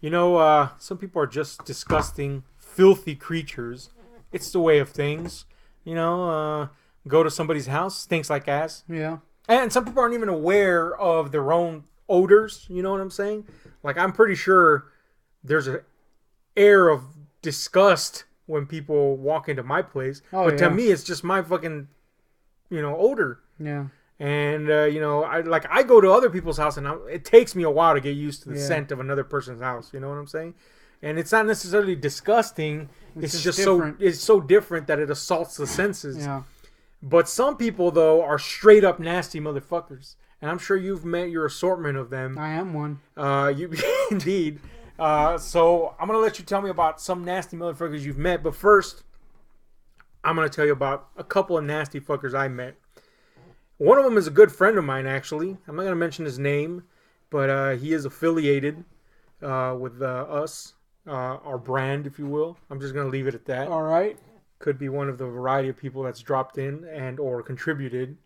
Some people are just disgusting, filthy creatures. It's the way of things. Go to somebody's house, stinks like ass. Yeah. And some people aren't even aware of their own odors. You know what I'm saying? Like, I'm pretty sure there's an air of disgust when people walk into my place. But to me, it's just my fucking, odor. Yeah. And, I go to other people's house and it takes me a while to get used to the scent of another person's house. You know what I'm saying? And it's not necessarily disgusting. It's just different. It's so different that it assaults the senses. Yeah. But some people, though, are straight up nasty motherfuckers. And I'm sure you've met your assortment of them. I am one. Indeed. So I'm going to let you tell me about some nasty motherfuckers you've met. But first, I'm going to tell you about a couple of nasty fuckers I met. One of them is a good friend of mine, actually. I'm not going to mention his name, but he is affiliated with us, our brand, if you will. I'm just going to leave it at that. All right. Could be one of the variety of people that's dropped in and or contributed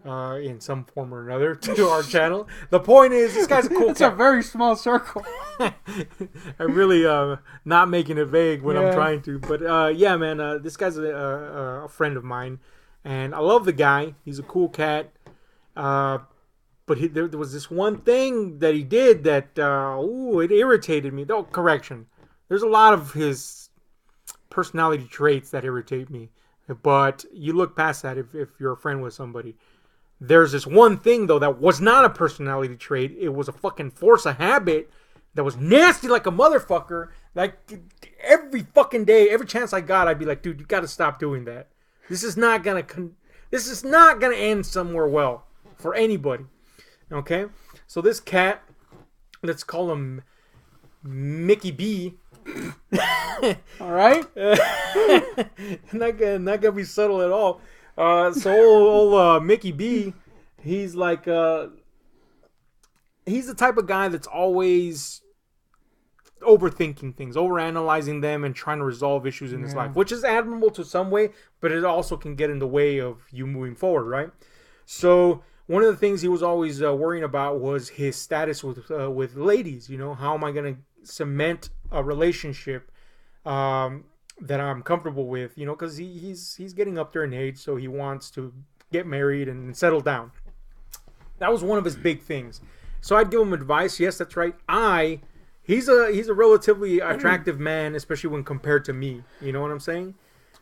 in some form or another to our channel. The point is, this guy's a cool It's a very small circle. I'm really not making it vague when I'm trying to. But man, this guy's a friend of mine. And I love the guy. He's a cool cat. But there was this one thing that he did that, it irritated me. Oh, correction. There's a lot of his personality traits that irritate me. But you look past that if you're a friend with somebody. There's this one thing, though, that was not a personality trait. It was a fucking force of habit that was nasty like a motherfucker. Like, every fucking day, every chance I got, I'd be like, dude, you got to stop doing that. This is not gonna end somewhere well for anybody. Okay, so this cat, let's call him Mickey B. All right, not gonna be subtle at all. So old Mickey B, he's like he's the type of guy that's always overthinking things, overanalyzing them, and trying to resolve issues in his life, which is admirable to some way, but it also can get in the way of you moving forward, right? So one of the things he was always worrying about was his status with ladies. How am I going to cement a relationship that I'm comfortable with? Because he's getting up there in age, so he wants to get married and settle down. That was one of his big things. So I'd give him advice. Yes, that's right. He's a relatively attractive man, especially when compared to me. You know what I'm saying?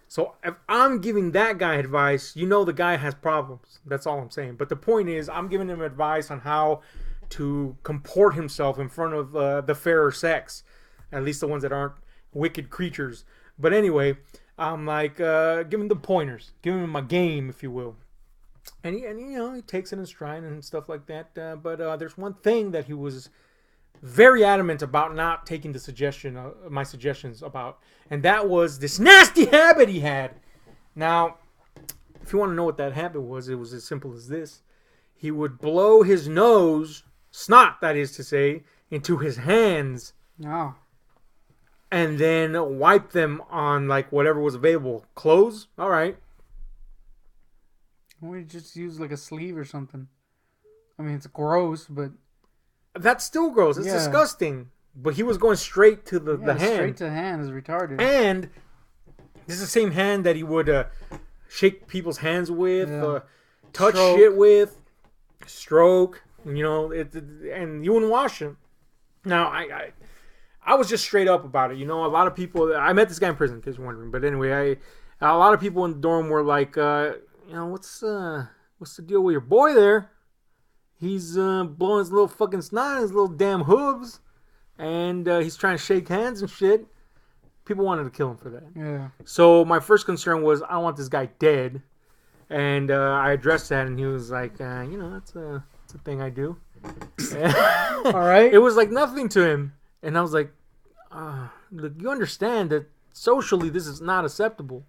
So if I'm giving that guy advice, the guy has problems. That's all I'm saying. But the point is, I'm giving him advice on how to comport himself in front of the fairer sex. At least the ones that aren't wicked creatures. But anyway, I'm like, giving the pointers. Giving him a game, if you will. And he takes it in stride and stuff like that. But there's one thing that he was very adamant about not taking my suggestions about, and that was this nasty habit he had. Now, if you want to know what that habit was, it was as simple as this: he would blow his nose, snot, that is to say, into his hands, and then wipe them on like whatever was available. Clothes, all right. Why don't we just use like a sleeve or something? I mean, it's gross, but that's still gross. It's disgusting. But he was going straight to the hand. Straight to the hand is retarded. And this is the same hand that he would shake people's hands with, touch shit with, stroke. And you wouldn't wash him. Now, I was just straight up about it. A lot of people. I met this guy in prison, in case you're wondering. But anyway, a lot of people in the dorm were like, what's the deal with your boy there? He's blowing his little fucking snot, his little damn hooves, and he's trying to shake hands and shit. People wanted to kill him for that. Yeah. So my first concern was, I don't want this guy dead. And I addressed that, and he was like, that's a thing I do. All right. It was like nothing to him. And I was like, look, you understand that socially this is not acceptable.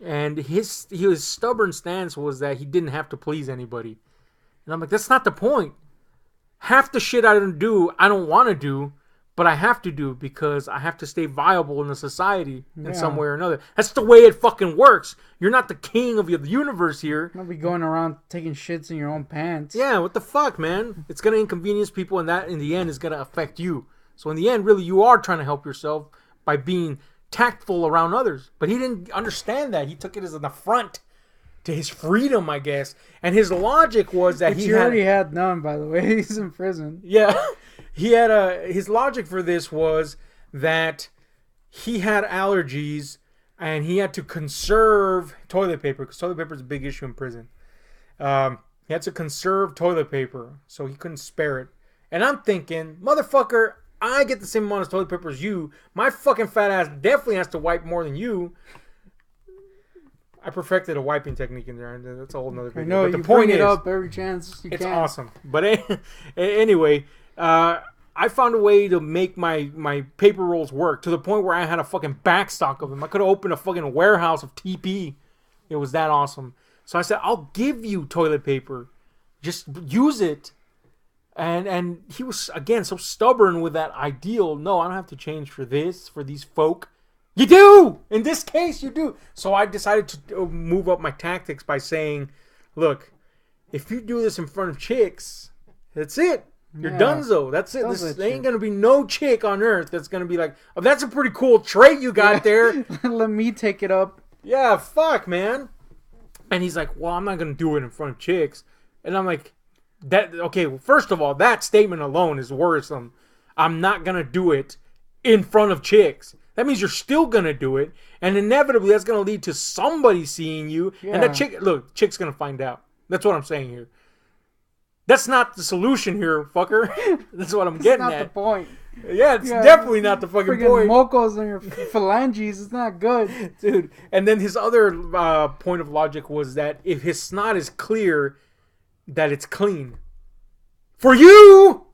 And his stubborn stance was that he didn't have to please anybody. And I'm like, that's not the point. Half the shit I don't want to do, but I have to do because I have to stay viable in the society in some way or another. That's the way it fucking works. You're not the king of the universe here. You'll be going around taking shits in your own pants. Yeah, what the fuck, man? It's going to inconvenience people, and that, in the end, is going to affect you. So in the end, really, you are trying to help yourself by being tactful around others. But he didn't understand that. He took it as an affront to his freedom, I guess. And his logic was that he already had none, by the way. He's in prison. Yeah, his logic for this was that he had allergies and he had to conserve toilet paper because toilet paper is a big issue in prison. He had to conserve toilet paper, so he couldn't spare it. And I'm thinking, motherfucker, I get the same amount of toilet paper as you. My fucking fat ass definitely has to wipe more than you. I perfected a wiping technique in there, and that's a whole nother video. I know, but the you point bring it is, up every chance you it's can. awesome. But anyway, I found a way to make my paper rolls work to the point where I had a fucking backstock of them. I could have opened a fucking warehouse of TP. It was that awesome. So I said, I'll give you toilet paper. Just use it. And he was, again, so stubborn with that ideal. No, I don't have to change for this, for these folk. You do! In this case, you do. So I decided to move up my tactics by saying, look, if you do this in front of chicks, that's it. You're donezo. That's it. There ain't going to be no chick on earth that's going to be like, oh, that's a pretty cool trait you got there. Let me take it up. Yeah, fuck, man. And he's like, well, I'm not going to do it in front of chicks. And I'm like, okay, well, first of all, that statement alone is worrisome. I'm not going to do it in front of chicks. That means you're still going to do it. And inevitably, that's going to lead to somebody seeing you. Yeah. And that chick, look, chick's going to find out. That's what I'm saying here. That's not the solution here, fucker. That's what I'm getting at. That's not the point. Yeah, it's definitely not the fucking point. Mocos on your phalanges, it's not good. Dude, and then his other point of logic was that if his snot is clear, that it's clean. For you,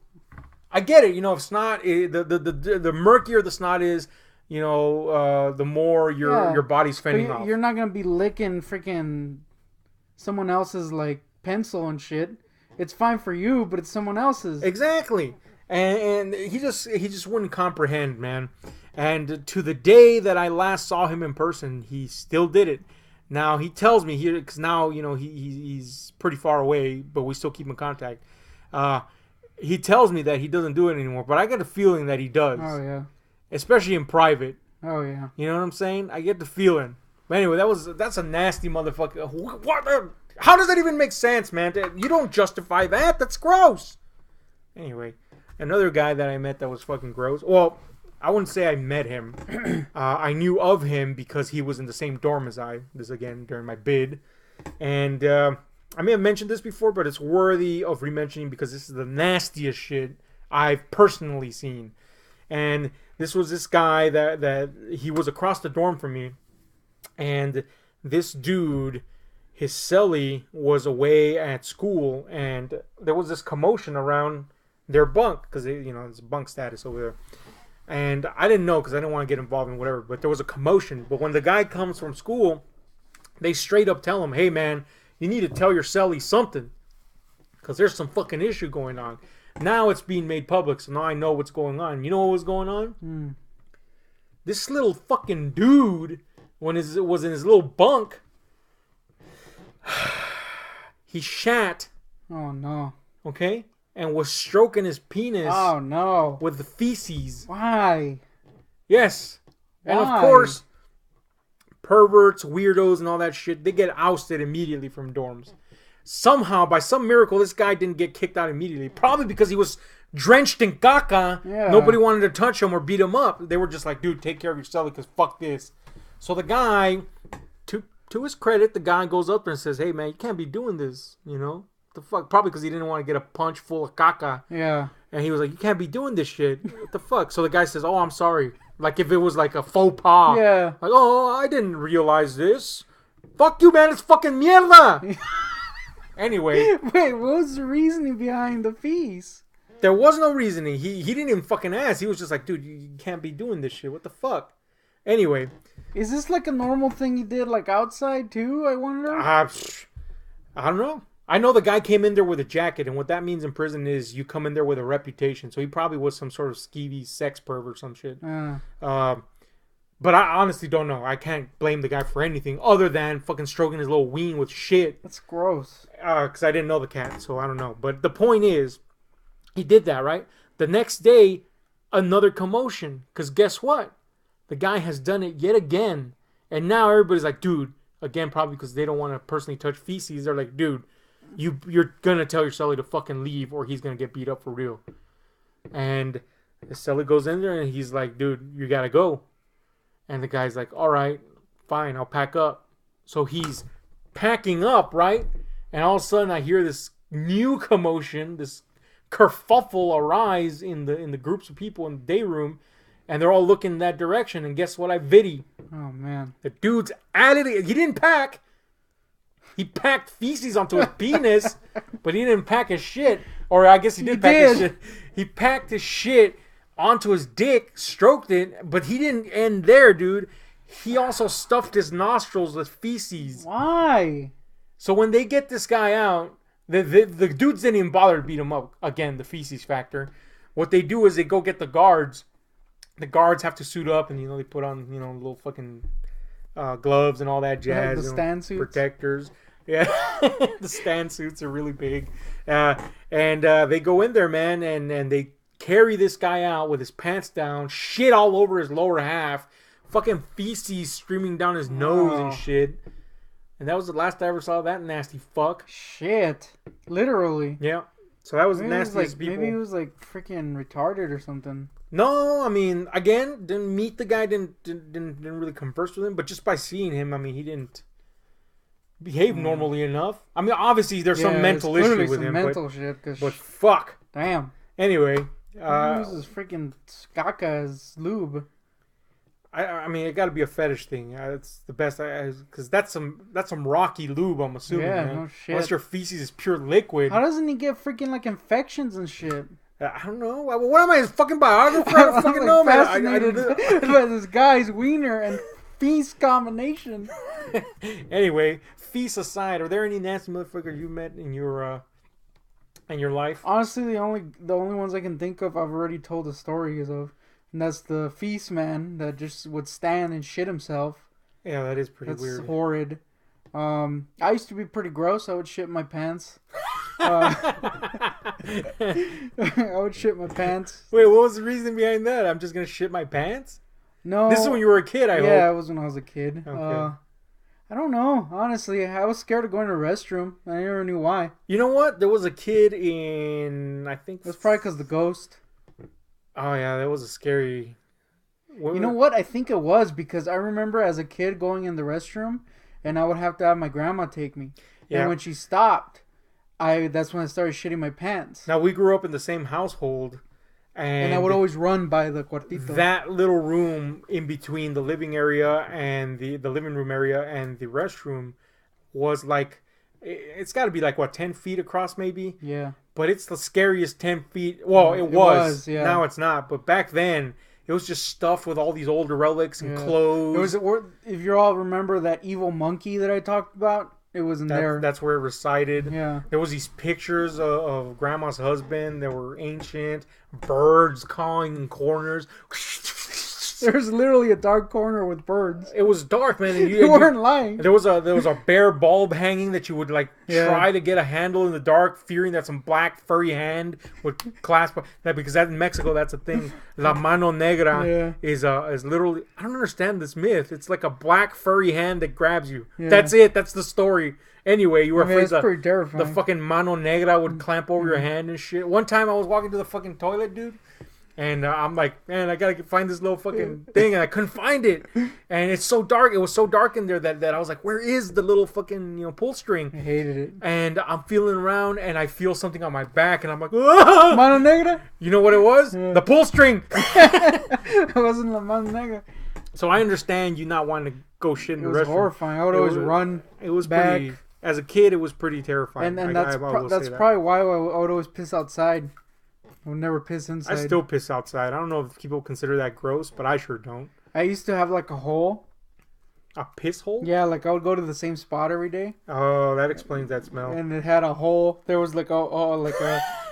I get it. You know, if snot, the murkier the snot is, you know, the more your body's fending off. You're not going to be licking freaking someone else's, like, pencil and shit. It's fine for you, but it's someone else's. Exactly. And he just wouldn't comprehend, man. And to the day that I last saw him in person, he still did it. Now he tells me here, because now, you know, he's pretty far away, but we still keep in contact. He tells me that he doesn't do it anymore, but I get the feeling that he does. Oh yeah. Especially in private. Oh yeah. You know what I'm saying? I get the feeling. But anyway, that's a nasty motherfucker. What? How does that even make sense, man? You don't justify that. That's gross. Anyway. Another guy that I met that was fucking gross. Well, I wouldn't say I met him. I knew of him because he was in the same dorm as I. This again during my bid. And I may have mentioned this before, but it's worthy of re-mentioning because this is the nastiest shit I've personally seen. And this was this guy that he was across the dorm from me. And this dude, his cellie was away at school. And there was this commotion around their bunk, because there's bunk status over there, and I didn't know because I didn't want to get involved in whatever, but there was a commotion. But when the guy comes from school, they straight up tell him, hey man, you need to tell your cellie something because there's some fucking issue going on. Now it's being made public, so now I know what's going on. You know what was going on? This little fucking dude, when it was in his little bunk, he shat. Oh no. Okay? And was stroking his penis. Oh no! With the feces. Why? Yes. Why? And of course, perverts, weirdos, and all that shit, they get ousted immediately from dorms. Somehow, by some miracle, this guy didn't get kicked out immediately. Probably because he was drenched in caca. Yeah. Nobody wanted to touch him or beat him up. They were just like, dude, take care of yourself because fuck this. So the guy, to his credit, the guy goes up there and says, hey man, you can't be doing this, you know? The fuck? Probably because he didn't want to get a punch full of caca. Yeah. And he was like, you can't be doing this shit. What the fuck? So the guy says, oh, I'm sorry. Like if it was like a faux pas. Yeah. Like, oh, I didn't realize this. Fuck you, man. It's fucking mierda. Anyway. Wait, what was the reasoning behind the fees? There was no reasoning. He didn't even fucking ask. He was just like, dude, you can't be doing this shit. What the fuck? Anyway. Is this like a normal thing he did like outside too, I wonder? I don't know. I know the guy came in there with a jacket, and what that means in prison is you come in there with a reputation. So he probably was some sort of skeevy sex perv or some shit. But I honestly don't know. I can't blame the guy for anything other than fucking stroking his little ween with shit. That's gross. Because I didn't know the cat, so I don't know. But the point is, he did that, right? The next day, another commotion. Because guess what? The guy has done it yet again. And now everybody's like, dude, again, probably because they don't want to personally touch feces. They're like, dude, you're going to tell your cellie to fucking leave or he's going to get beat up for real. And the cellie goes in there and he's like, dude, you got to go. And the guy's like, all right, fine, I'll pack up. So he's packing up, right? And all of a sudden I hear this new commotion, this kerfuffle arise in the groups of people in the day room. And they're all looking in that direction. And guess what I viddy? Oh, man. The dude's at it. He didn't pack. He packed feces onto his penis, but he didn't pack his shit. Or I guess he did pack his shit. He packed his shit onto his dick, stroked it, but he didn't end there, dude. He also stuffed his nostrils with feces. Why? So when they get this guy out, the dudes didn't even bother to beat him up. Again, the feces factor. What they do is they go get the guards. The guards have to suit up and, they put on, little fucking gloves and all that jazz. The stand suits. Protectors. Yeah. The stand suits are really big. And they go in there, man, and they carry this guy out with his pants down, shit all over his lower half, fucking feces streaming down his nose and shit. And that was the last I ever saw of that nasty fuck. Shit. Literally. Yeah. So that was the nastiest people. Maybe he was like freaking retarded or something. No, I mean, again, didn't meet the guy, didn't really converse with him, but just by seeing him, I mean, he didn't behave normally enough. I mean, obviously, there's some mental issue with him, but fuck. Damn. Anyway, he uses freaking caca as lube. I mean, it got to be a fetish thing. It's the best, because that's some rocky lube, I'm assuming. Yeah, man. no shit. Unless your feces is pure liquid. How doesn't he get freaking like infections and shit? I don't know. What am I, his fucking biographer? I don't fucking know, man. Fascinated by this guy's wiener and feces combination. Anyway, feces aside, are there any nasty motherfuckers you met in your life? Honestly, the only ones I can think of, I've already told the stories of, and that's the feces man that just would stand and shit himself. Yeah, that is pretty weird. That's horrid. I used to be pretty gross. I would shit my pants. I would shit my pants. Wait, what was the reason behind that? I'm just gonna shit my pants? No. This is when you were a kid, I hope. Yeah, it was when I was a kid. Okay. I don't know. Honestly, I was scared of going to the restroom. I never knew why. You know what? There was a kid in, I think... That's probably because the ghost. Oh, yeah, that was a scary... You know what? I think it was because I remember as a kid going in the restroom and I would have to have my grandma take me. Yeah. And when she stopped, that's when I started shitting my pants. Now, we grew up in the same household. And I would always run by the cuartito. That little room in between the living area and the living room area and the restroom was like, it's got to be like, 10 feet across maybe? Yeah. But it's the scariest 10 feet. Well, it was. Yeah. Now it's not. But back then, it was just stuffed with all these older relics and clothes. If you all remember that evil monkey that I talked about, it was in there. That's where it resided. Yeah. There was these pictures of Grandma's husband that were ancient. Birds cawing in corners. There's literally a dark corner with birds. It was dark, man. And you weren't lying. There was a bare bulb hanging that you would try to get a handle in the dark, fearing that some black furry hand would clasp that, because in Mexico that's a thing. La mano negra is literally, I don't understand this myth. It's like a black furry hand that grabs you. Yeah. That's it. That's the story. Anyway, you were afraid the fucking mano negra would clamp over your hand and shit. One time I was walking to the fucking toilet, dude. And I'm like, man, I gotta find this little fucking thing, and I couldn't find it. And it's so dark. It was so dark in there that I was like, where is the little fucking pull string? I hated it. And I'm feeling around, and I feel something on my back, and I'm like, ah! Mano negra? You know what it was? Yeah. The pull string. It wasn't la mano negra. So I understand you not wanting to go shit in the restroom. It was horrifying. I would always run. It was back. Pretty. As a kid, it was pretty terrifying. And that's probably why I would always piss outside. I would never piss inside. I still piss outside. I don't know if people consider that gross, but I sure don't. I used to have like a hole. A piss hole? Yeah, like I would go to the same spot every day. Oh, that explains that smell. And it had a hole. There was like a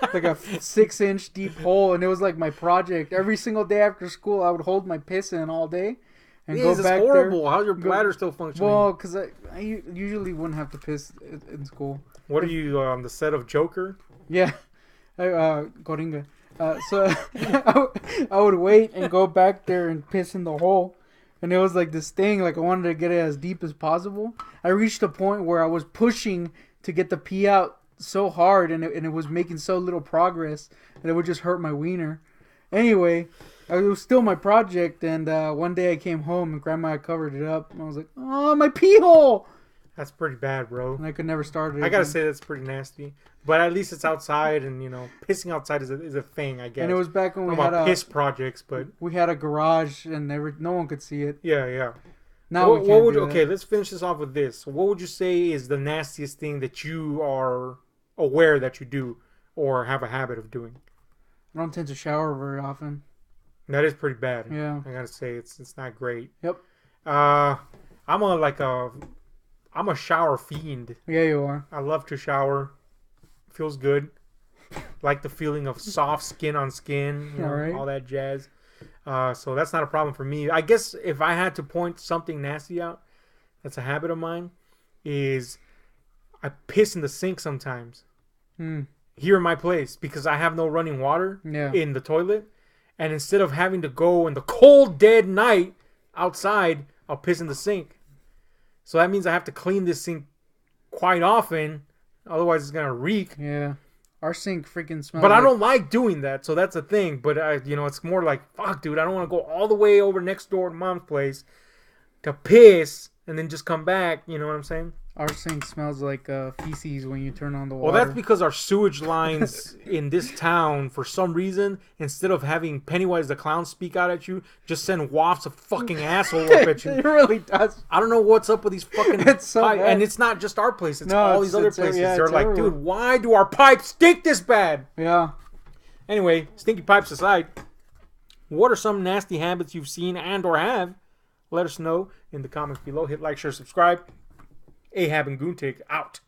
6-inch deep hole, and it was like my project. Every single day after school, I would hold my piss in all day. And go back there. Horrible. How's your bladder still functioning? Well, because I usually wouldn't have to piss in school. What are you, the set of Joker? Yeah. Coringa. So I would wait and go back there and piss in the hole. And it was like this thing, like I wanted to get it as deep as possible. I reached a point where I was pushing to get the pee out so hard, and it was making so little progress that it would just hurt my wiener. Anyway, it was still my project, and one day I came home and Grandma had covered it up, and I was like, "Oh, my pee hole!" That's pretty bad, bro. And I could never start it. I gotta say that's pretty nasty. But at least it's outside, and pissing outside is a thing, I guess. And it was back when we had piss projects, but we had a garage, and no one could see it. Yeah. Now okay, let's finish this off with this. What would you say is the nastiest thing that you are aware that you do or have a habit of doing? I don't tend to shower very often. That is pretty bad. Yeah, I gotta say it's not great. Yep. I'm a shower fiend. Yeah, you are. I love to shower. Feels good. Like the feeling of soft skin on skin, all that jazz. So that's not a problem for me. I guess if I had to point something nasty out, that's a habit of mine, is I piss in the sink sometimes. Here in my place because I have no running water in the toilet. And instead of having to go in the cold, dead night outside, I'll piss in the sink. So that means I have to clean this sink quite often. Otherwise, it's going to reek. Yeah. Our sink freaking smells. But I don't like doing that. So that's a thing. But, it's more like, fuck, dude. I don't want to go all the way over next door to Mom's place to piss and then just come back. You know what I'm saying? Our sink smells like feces when you turn on the water. Well, that's because our sewage lines in this town, for some reason, instead of having Pennywise the Clown speak out at you, just send wafts of fucking asshole up at you. It really does. I don't know what's up with these fucking pipes. So and it's not just our place. It's all these other places. They're like, dude, why do our pipes stink this bad? Yeah. Anyway, stinky pipes aside, what are some nasty habits you've seen and or have? Let us know in the comments below. Hit like, share, subscribe. Ahab and Goontig out.